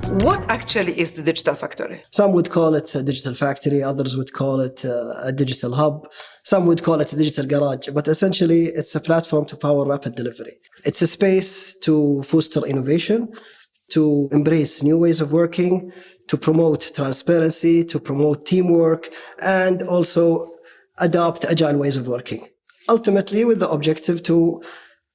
What actually is the digital factory? Some would call it a digital factory, others would call it a digital hub, some would call it a digital garage, but essentially it's a platform to power rapid delivery. It's a space to foster innovation, to embrace new ways of working, to promote transparency, to promote teamwork, and also adopt agile ways of working. Ultimately, with the objective to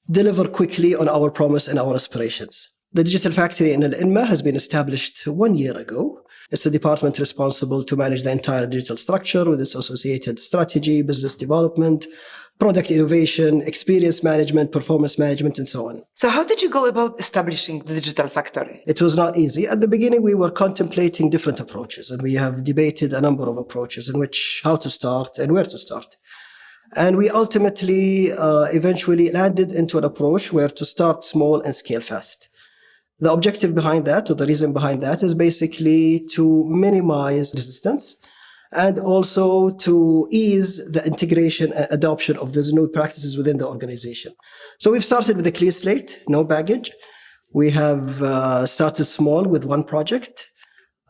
deliver quickly on our promise and our aspirations. The Digital Factory in Alinma has been established 1 year ago. It's a department responsible to manage the entire digital structure with its associated strategy, business development, product innovation, experience management, performance management, and so on. So how did you go about establishing the Digital Factory? It was not easy. At the beginning, we were contemplating different approaches, and we have debated a number of approaches in which how to start and where to start. And we ultimately, eventually landed into an approach where to start small and scale fast. The objective behind that, or the reason behind that, is basically to minimize resistance and also to ease the integration and adoption of those new practices within the organization. So we've started with a clean slate, no baggage. We have started small with one project,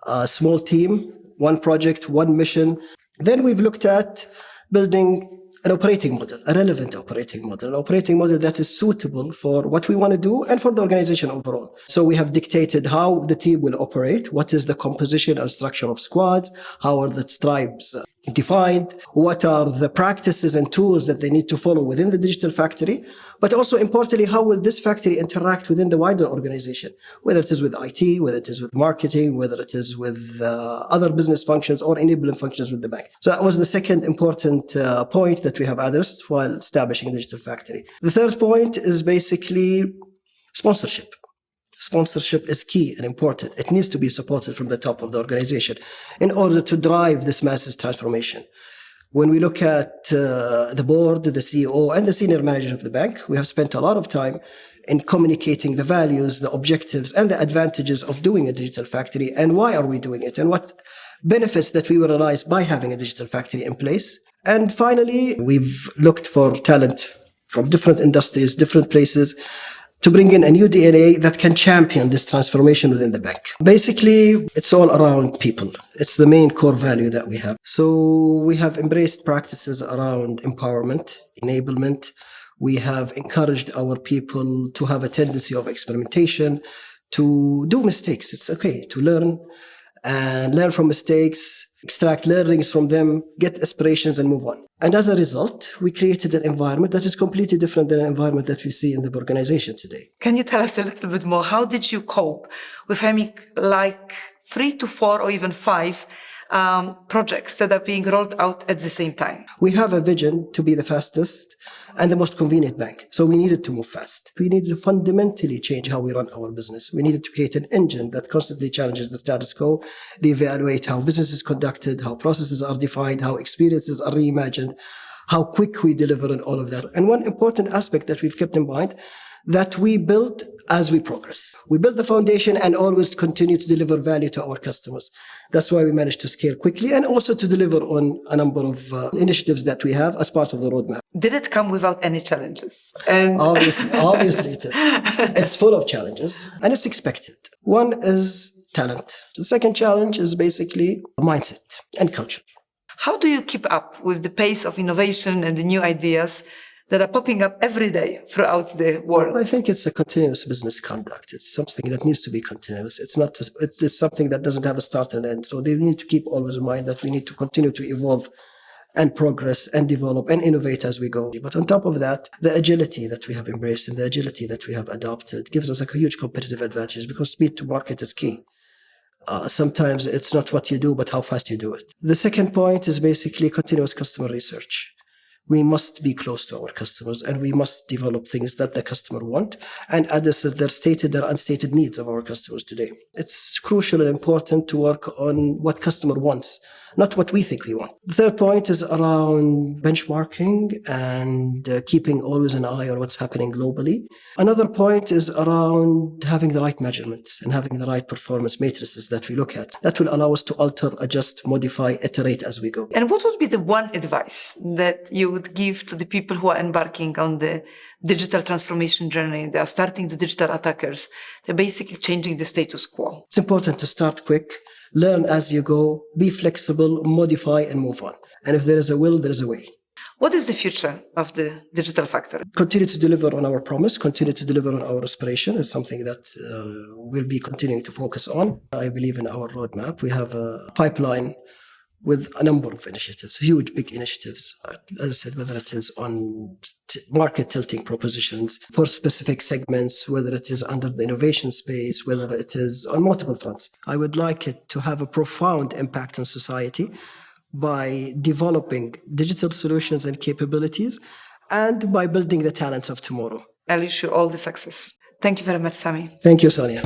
a small team, one project, one mission. Then we've looked at building an operating model, a relevant operating model, an operating model that is suitable for what we want to do and for the organization overall. So we have dictated how the team will operate, what is the composition and structure of squads, how are the stripes defined, what are the practices and tools that they need to follow within the digital factory, but also importantly, how will this factory interact within the wider organization, whether it is with IT, whether it is with marketing, whether it is with other business functions or enabling functions with the bank. So that was the second important point that we have addressed while establishing a digital factory. The third point is basically sponsorship. Sponsorship is key and important. It needs to be supported from the top of the organization in order to drive this massive transformation. When we look at the board, the CEO, and the senior managers of the bank, we have spent a lot of time in communicating the values, the objectives, and the advantages of doing a digital factory, and why are we doing it, and what benefits that we will realize by having a digital factory in place. And finally, we've looked for talent from different industries, different places, to bring in a new DNA that can champion this transformation within the bank. Basically, it's all around people. It's the main core value that we have. So we have embraced practices around empowerment, enablement. We have encouraged our people to have a tendency of experimentation, to do mistakes. It's okay to learn and learn from mistakes, extract learnings from them, get aspirations and move on. And as a result, we created an environment that is completely different than the environment that we see in the organization today. Can you tell us a little bit more? How did you cope with having like 3 to 4 or even 5 projects that are being rolled out at the same time? We have a vision to be the fastest and the most convenient bank. So we needed to move fast. We needed to fundamentally change how we run our business. We needed to create an engine that constantly challenges the status quo, reevaluate how business is conducted, how processes are defined, how experiences are reimagined, how quick we deliver and all of that. And one important aspect that we've kept in mind, that we build as we progress. We build the foundation and always continue to deliver value to our customers. That's why we managed to scale quickly and also to deliver on a number of initiatives that we have as part of the roadmap. Did it come without any challenges? Obviously it is. It's full of challenges and it's expected. One is talent. The second challenge is basically mindset and culture. How do you keep up with the pace of innovation and the new ideas that are popping up every day throughout the world? I think it's a continuous business conduct. It's something that needs to be continuous. It's something that doesn't have a start and end. So they need to keep always in mind that we need to continue to evolve and progress and develop and innovate as we go. But on top of that, the agility that we have embraced and the agility that we have adopted gives us a huge competitive advantage because speed to market is key. Sometimes it's not what you do, but how fast you do it. The second point is basically continuous customer research. We must be close to our customers and we must develop things that the customer want and address their stated or unstated needs of our customers today. It's crucial and important to work on what customer wants, not what we think we want. The third point is around benchmarking and keeping always an eye on what's happening globally. Another point is around having the right measurements and having the right performance matrices that we look at. That will allow us to alter, adjust, modify, iterate as we go. And what would be the one advice that you would give to the people who are embarking on the digital transformation journey. They are starting the digital attackers. They're basically changing the status quo. It's important to start quick, learn as you go, be flexible, modify, and move on. And if there is a will, there is a way. What is the future of the digital factory? Continue to deliver on our promise, continue to deliver on our aspiration is something that we'll be continuing to focus on. I believe in our roadmap. We have a pipeline with a number of initiatives, huge, big initiatives. As I said, whether it is on market tilting propositions for specific segments, whether it is under the innovation space, whether it is on multiple fronts. I would like it to have a profound impact on society by developing digital solutions and capabilities and by building the talents of tomorrow. I wish you all the success. Thank you very much, Sami. Thank you, Sonia.